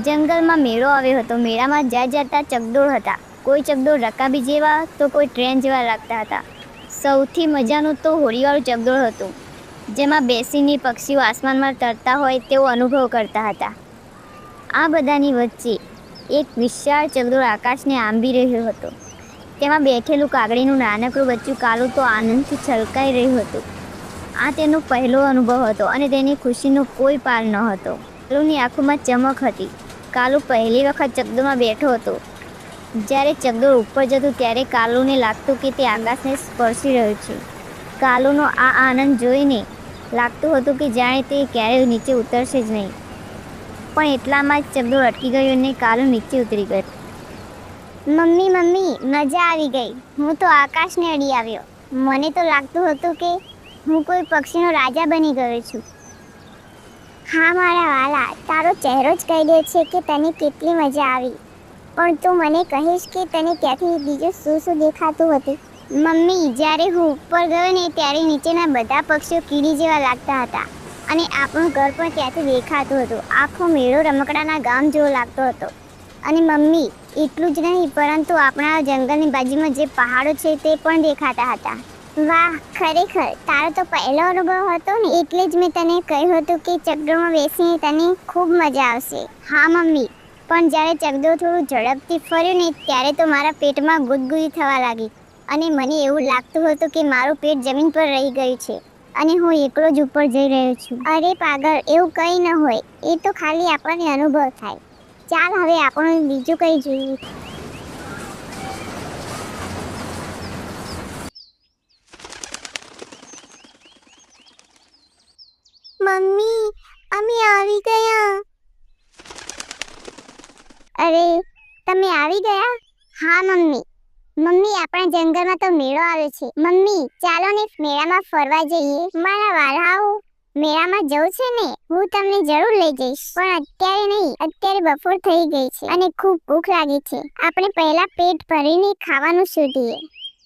જંગલમાં મેળો આવ્યો હતો. મેળામાં જાત જાતના ચકડોળ હતા. કોઈ ચકડોળ રકાબી જેવા તો કોઈ ટ્રેન જેવા લાગતા હતા. સૌથી મજાનું તો હોડીવાળું ચકડોળ હતું, જેમાં બેસીને પક્ષીઓ આસમાનમાં તરતા હોય તેવો અનુભવ કરતા હતા. આ બધાની વચ્ચે એક વિશાળ ચકડોળ આકાશને આંબી રહ્યો હતો. તેમાં બેઠેલું કાગડીનું નાનકડું બચ્ચું કાલું તો આનંદથી છલકાઈ રહ્યું હતું. આ તેનો પહેલો અનુભવ હતો અને તેની ખુશીનો કોઈ પાર ન હતો. કાલુની આંખોમાં ચમક હતી. કાલુ પહેલી વખત ચકડોળમાં બેઠો હતો. જ્યારે ચકડોળ ઉપર જતું ત્યારે કાલુને લાગતું કે તે આકાશને સ્પર્શી રહ્યું છે. કાલુનો આ આનંદ જોઈને લાગતું હતું કે જાણે તે ક્યારેય નીચે ઉતરશે જ નહીં. પણ એટલામાં જ ચકડોળ અટકી ગયો અને કાલુ નીચે ઉતરી ગયો. મમ્મી મમ્મી, મજા આવી ગઈ. હું તો આકાશને અડી આવ્યો. મને તો લાગતું હતું કે હું કોઈ પક્ષીનો રાજા બની ગયો છું. હા મારા વાલા, તારો ચહેરો જ કહી દે છે કે તને કેટલી મજા આવી. પણ તું મને કહીશ કે તને ત્યાંથી બીજું શું શું દેખાતું હતું? મમ્મી, જ્યારે હું ઉપર ગયો ને ત્યારે નીચેના બધા પક્ષીઓ કીડી જેવા લાગતા હતા અને આપણું ઘર પણ ત્યાંથી દેખાતું હતું. આખો મેળો રમકડાના ગામ જેવો લાગતો હતો. અને મમ્મી, એટલું જ નહીં પરંતુ આપણા જંગલની બાજુમાં જે પહાડો છે તે પણ દેખાતા હતા. વાહ, ખરેખર તારો તો પહેલો અનુભવ હતો ને, એટલે જ મેં તને કહ્યું હતું કે ચકડોળમાં બેસીને તને ખૂબ મજા આવશે. હા મમ્મી, પણ જ્યારે ચકડોળ થોડું ઝડપથી ફર્યું ને ત્યારે તો મારા પેટમાં ગુદગુદી થવા લાગી અને મને એવું લાગતું હતું કે મારું પેટ જમીન પર રહી ગયું છે અને હું એકલો જ ઉપર જઈ રહ્યો છું. અરે પાગલ, એવું કંઈ ન હોય. એ તો ખાલી આપણને અનુભવ થાય. ચાલ હવે આપણે બીજું કંઈ જોઈએ. મમ્મી, અમે આવી ગયા. અરે, તમે આવી ગયા? હા મમ્મી. મમ્મી, આપણા જંગલમાં તો મેળો આવે છે. મમ્મી, ચાલો ને મેળામાં ફરવા જઈએ. મારા વાલાઓ, મેળામાં જવું છે ને? હું તમને જરૂર લઈ જઈશ, પણ અત્યારે નહીં. અત્યારે બપોર થઈ ગઈ છે અને ખૂબ ભૂખ લાગી છે. આપણે પહેલા પેટ ભરીને ખાવાનું શોધીએ.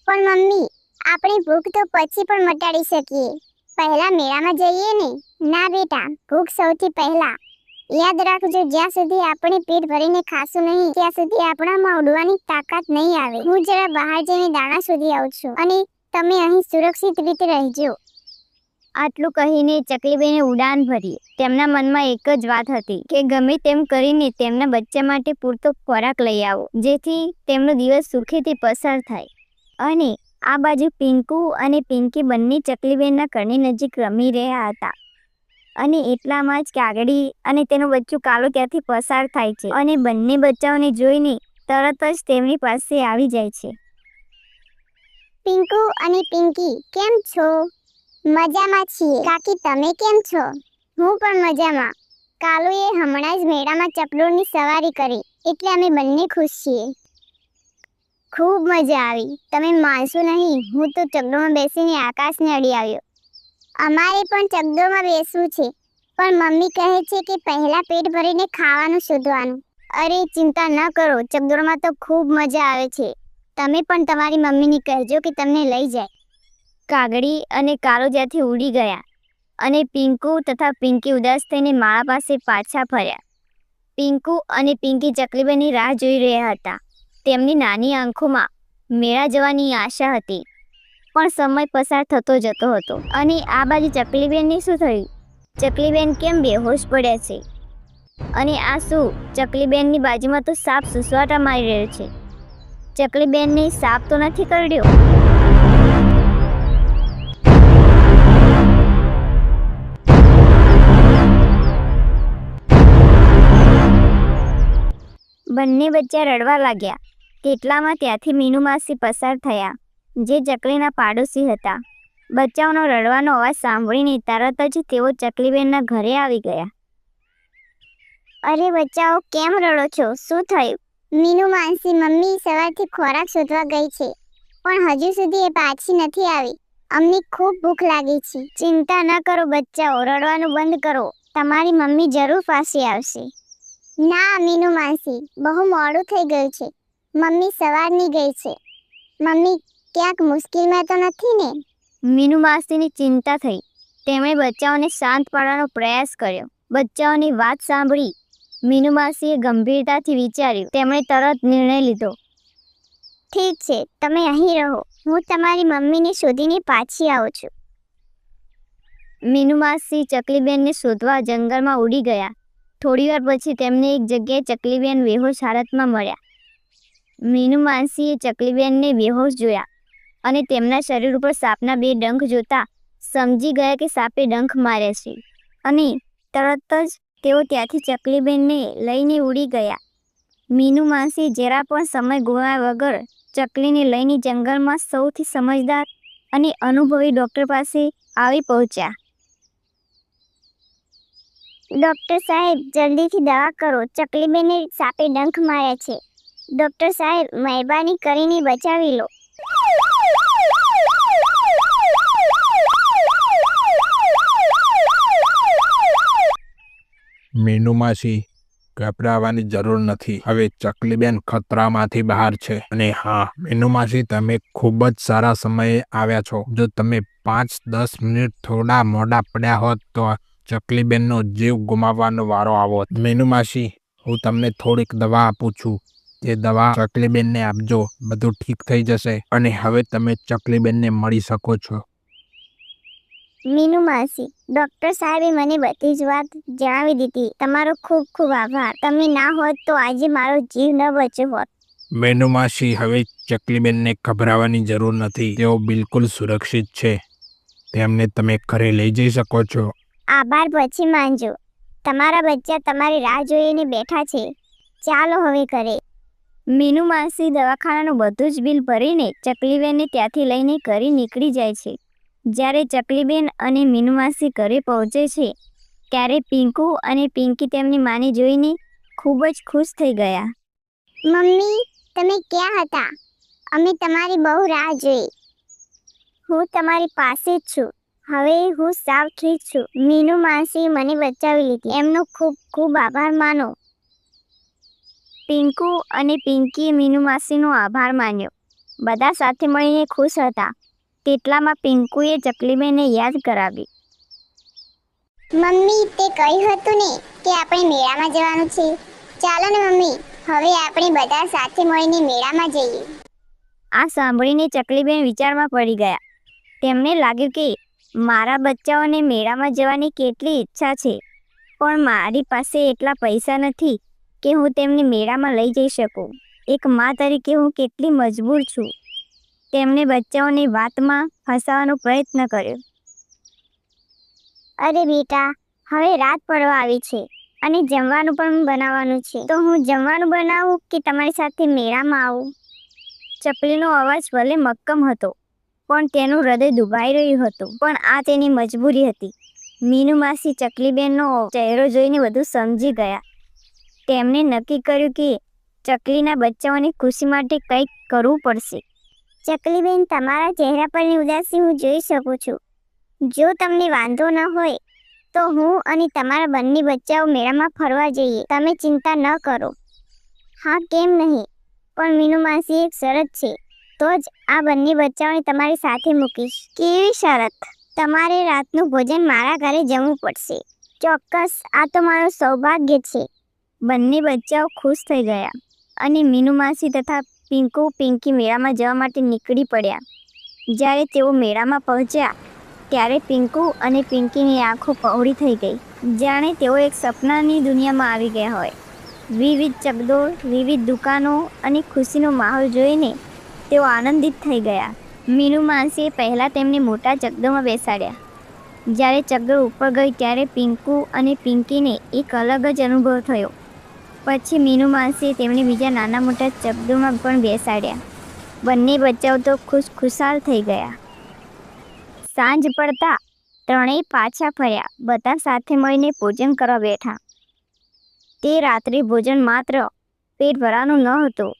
પણ મમ્મી, આપણે ભૂખ તો પછી પણ મટાડી શકીએ. પહેલા મેળામાં જઈએ ને? ના બેટા, ભૂખ સૌથી પહેલા. યાદ રાખજો, જ્યાં સુધી આપણે પેટ ભરીને ખાશું નહીં ત્યાં સુધી આપણામાં ઉડવાની તાકાત નહીં આવે. હું જરા બહાર જઈને દાણા શોધી આવું છું અને તમે અહીં સુરક્ષિત રીતે રહેજો. આટલું કહીને ચકલીબેને ઉડાન ભરી. તેમના મનમાં એક જ વાત હતી કે ગમે તેમ કરીને તેમના બચ્ચા માટે પૂરતો ખોરાક લઈ આવો, જેથી તેમનો દિવસ સુખીથી પસાર થાય. અને આ બાજુ પિંકુ અને પિંકી બંને ચકલીબેનના ઘરની નજીક રમી રહ્યા હતા. અને એટલામાં જ કાગડી અને તેનું બચ્ચું કાલું ત્યાંથી પસાર થાય છે અને બંને બચ્ચાઓને જોઈને તરત જ તેમની પાસે આવી જાય છે. પિંકુ અને પિંકી, કેમ છો? મજામાં છીએ. કાકી, તમે કેમ છો? હું પણ મજામાં. કાલુએ હમણાં જ મેળામાં ચકડોળની સવારી કરી, એટલે અમે બંને ખુશ છીએ. ખૂબ મજા આવી. તમે માનશો નહીં, હું તો ચકડોળમાં બેસીને આકાશને અડી આવ્યો. અમારે પણ ચકડોળમાં બેસવું છે, પણ મમ્મી કહે છે કે પહેલા પેટ ભરીને ખાવાનું શોધવાનું. અરે ચિંતા ન કરો, ચકડોળમાં તો ખૂબ મજા આવે છે. તમે પણ તમારી મમ્મીને કહેજો કે તમને લઈ જાય. કાગડી અને કાલુ જ્યાંથી ઉડી ગયા અને પિંકુ તથા પિંકી ઉદાસ થઈને માળા પાસે પાછા ફર્યા. પિંકુ અને પિંકી ચકલીબેનની રાહ જોઈ રહ્યા હતા. તેમની નાની આંખોમાં મેળા જવાની આશા હતી, પણ સમય પસાર થતો જતો હતો. અને આ બાજુ ચકલીબેનને શું થયું? ચકલીબેન કેમ બેહોશ પડ્યા છે? અને આ શું? ચકલીબેનની બાજુમાં તો સાપ સુસવાટા મારી રહ્યો છે. ચકલીબેનને સાપ તો નથી કરડ્યો? બંને બચ્ચા રડવા લાગ્યા. તેટલામાં ત્યાંથી મીનુ માસી પસાર થયા, જે ચકલીના પાડોશી હતા. બચ્ચાઓનો રડવાનો અવાજ સાંભળીને તરત જ તેઓ ચકલીબેનના ઘરે આવી ગયા. અરે બચ્ચાઓ, કેમ રડો છો? શું થયું? મીનુ માસી, મમ્મી સવારથી ખોરાક શોધવા ગઈ છે, પણ હજુ સુધી એ પાછી નથી આવી. અમને ખૂબ ભૂખ લાગી છે. ચિંતા ન કરો બચ્ચાઓ, રડવાનું બંધ કરો. તમારી મમ્મી જરૂર પાછી આવશે. ના મીનુ માસી, બહુ મોડું થઈ ગયું છે. મમ્મી સવારની ગઈ છે. મમ્મી ક્યાંક મુશ્કેલમાં તો નથી ને? મીનુ માસીની ચિંતા થઈ. તેમણે બચ્ચાઓને શાંત પાડવાનો પ્રયાસ કર્યો. બચ્ચાઓની વાત સાંભળી મીનુ માસીએ ગંભીરતાથી વિચાર્યું. તેમણે તરત નિર્ણય લીધો. ઠીક છે, તમે અહીં રહો. હું તમારી મમ્મીને શોધીને પાછી આવું છું. મીનુ માસી ચકલીબેનને શોધવા જંગલમાં ઉડી ગયા. થોડીવાર પછી તેમને એક જગ્યાએ ચકલીબેન બેહોશ હાલતમાં મળ્યા. મીનુ માસીએ ચકલીબેનને બેહોશ જોયા અને તેમના શરીર ઉપર સાપના 2 ડંખ જોતા સમજી ગયા કે સાપે ડંખ માર્યા છે અને તરત જ તેઓ ત્યાંથી ચકલીબેનને લઈને ઉડી ગયા. મીનુ માસી જરા પણ સમય ગુમાવ્યા વગર ચકલીને લઈને જંગલમાં સૌથી સમજદાર અને અનુભવી ડૉક્ટર પાસે આવી પહોંચ્યા. ડૉક્ટર સાહેબ, જલ્દીથી દવા કરો. ચકલીબેનને સાપે ડંખ માર્યા છે. ડૉક્ટર સાહેબ, મહેરબાની કરીને બચાવી લો. મીનુ માસી, ગભરાવાની જરૂર નથી. હવે ચકલીબેન ખતરામાંથી બહાર છે. અને હા મીનુ માસી, તમે ખૂબ જ સારા સમયે આવ્યા છો. જો તમે 5-10 મિનિટ થોડા મોડા પડ્યા હોત તો ચકલીબેનનો જીવ ગુમાવવાનો વારો આવો. મીનુ માસી, હું તમને થોડીક દવા આપું છું. તે દવા ચકલીબેનને આપજો. બધું ઠીક થઈ જશે અને હવે તમે ચકલીબેનને મળી શકો છો. મીનુ માસી, ડૉક્ટર સાહેબે મને બધી જ વાત જણાવી દીધી. તમારો ખૂબ ખૂબ આભાર. તમે ના હોત તો આજે મારો જીવ ન બચ્યો હોત. મીનુ માસી, હવે ચકલીબેનને ગભરાવાની જરૂર નથી. તેઓ બિલકુલ સુરક્ષિત છે. તેમને તમે ઘરે લઈ જઈ શકો છો. આભાર પછી માનજો. તમારા બચ્ચા તમારી રાહ જોઈને બેઠા છે. ચાલો હવે ઘરે. મીનુ માસી દવાખાનાનું બધું જ બિલ ભરીને ચકલીબેનને ત્યાંથી લઈને ઘરે નીકળી જાય છે. જ્યારે ચકલીબેન અને મીનુ માસી ઘરે પહોંચે છે ત્યારે પિંકુ અને પિંકી તેમની માને જોઈને ખૂબ જ ખુશ થઈ ગયા. મમ્મી, તમે ક્યાં હતા? અમે તમારી બહુ રાહ જોઈ. હું તમારી પાસે જ છું. હવે હું સાવ ઠીક છું. મીનુ માસી મને બચાવી લીધી. એમનો ખૂબ ખૂબ આભાર માનો. પિંકુ અને પિંકીએ મીનુ માસીનો આભાર માન્યો. બધા સાથે મળીને ખુશ હતા. તેટલામાં પિંકુએ ચકલીબેનને યાદ કરાવી. મમ્મી, તે કહ્યું હતું ને કે આપણે મેળામાં જવાનું છે. ચાલો ને મમ્મી, હવે આપણે બધા સાથે મળીને મેળામાં જઈએ. આ સાંભળીને ચકલીબેન વિચારમાં પડી ગયા. તેમને લાગ્યું કે મારા બચ્ચાઓને મેળામાં જવાની કેટલી ઈચ્છા છે, પણ મારી પાસે એટલા પૈસા નથી કે હું તેમને મેળામાં લઈ જઈ શકું. એક મા તરીકે હું કેટલી મજબૂર છું. તેમણે બચ્ચાઓની વાતમાં ફસાવાનો પ્રયત્ન કર્યો. અરે બેટા, હવે રાત પડવા આવી છે અને જમવાનું પણ બનાવવાનું છે. તો હું જમવાનું બનાવું કે તમારી સાથે મેળામાં આવું? ચકલીનો અવાજ ભલે મક્કમ હતો, પણ તેનું હૃદય દુભાઈ રહ્યું હતું. પણ આ તેની મજબૂરી હતી. મીનુ માસી ચકલીબેનનો ચહેરો જોઈને બધું સમજી ગયા. તેમણે નક્કી કર્યું કે ચકલીના બચ્ચાઓની ખુશી માટે કંઈક કરવું પડશે. ચકલીબેન, તમારા ચહેરા પરની ઉદાસી હું જોઈ શકું છું. જો તમને વાંધો ન હોય તો હું અને તમારા બંને બચ્ચાઓ મેળામાં ફરવા જઈએ. તમે ચિંતા ન કરો. હા, કેમ નહીં, પણ મીનુ માસી, એક શરત છે. તો જ આ બંને બચ્ચાઓને તમારી સાથે મૂકીશ. કેવી શરત? તમારે રાતનું ભોજન મારા ઘરે જમવું પડશે. ચોક્કસ, આ તો મારું સૌભાગ્ય છે. બંને બચ્ચાઓ ખુશ થઈ ગયા અને મીનુ માસી તથા પિંકુ પિંકી મેળામાં જવા માટે નીકળી પડ્યા. જ્યારે તેઓ મેળામાં પહોંચ્યા ત્યારે પિંકુ અને પિંકીની આંખો પહોળી થઈ ગઈ, જાણે તેઓ એક સપનાની દુનિયામાં આવી ગયા હોય. વિવિધ ચકડોળ, વિવિધ દુકાનો અને ખુશીનો માહોલ જોઈને તેઓ આનંદિત થઈ ગયા. મીનુ માસીએ પહેલાં તેમને મોટા ચકડોળમાં બેસાડ્યા. જ્યારે ચકડોળ ઉપર ગઈ ત્યારે પિંકુ અને પિંકીને એક અલગ જ અનુભવ થયો. પછી મીનુ માસીએ તેમને બીજા નાના મોટા ચકડોળમાં પણ બેસાડ્યા. બંને બચ્ચાઓ તો ખુશખુશાલ થઈ ગયા. સાંજ પડતા ત્રણેય પાછા ફર્યા. બધા સાથે મળીને ભોજન કરવા બેઠા. તે રાત્રે ભોજન માત્ર પેટ ભરવાનું ન હતું,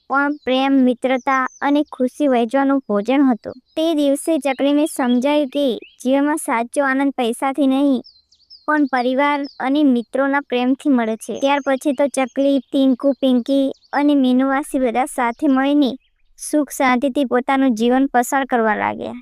પણ પ્રેમ, મિત્રતા અને ખુશી વહેંચવાનું ભોજન હતું. તે દિવસે ચકલીને સમજાયું કે જીવનમાં સાચો આનંદ પૈસાથી નહીં, પણ પરિવાર અને મિત્રોના પ્રેમથી મળે છે. ત્યાર પછી તો ચકલી, પિંકુ, પિંકી અને મીનુ માસી બધા સાથે મળીને સુખ શાંતિથી પોતાનું જીવન પસાર કરવા લાગ્યા.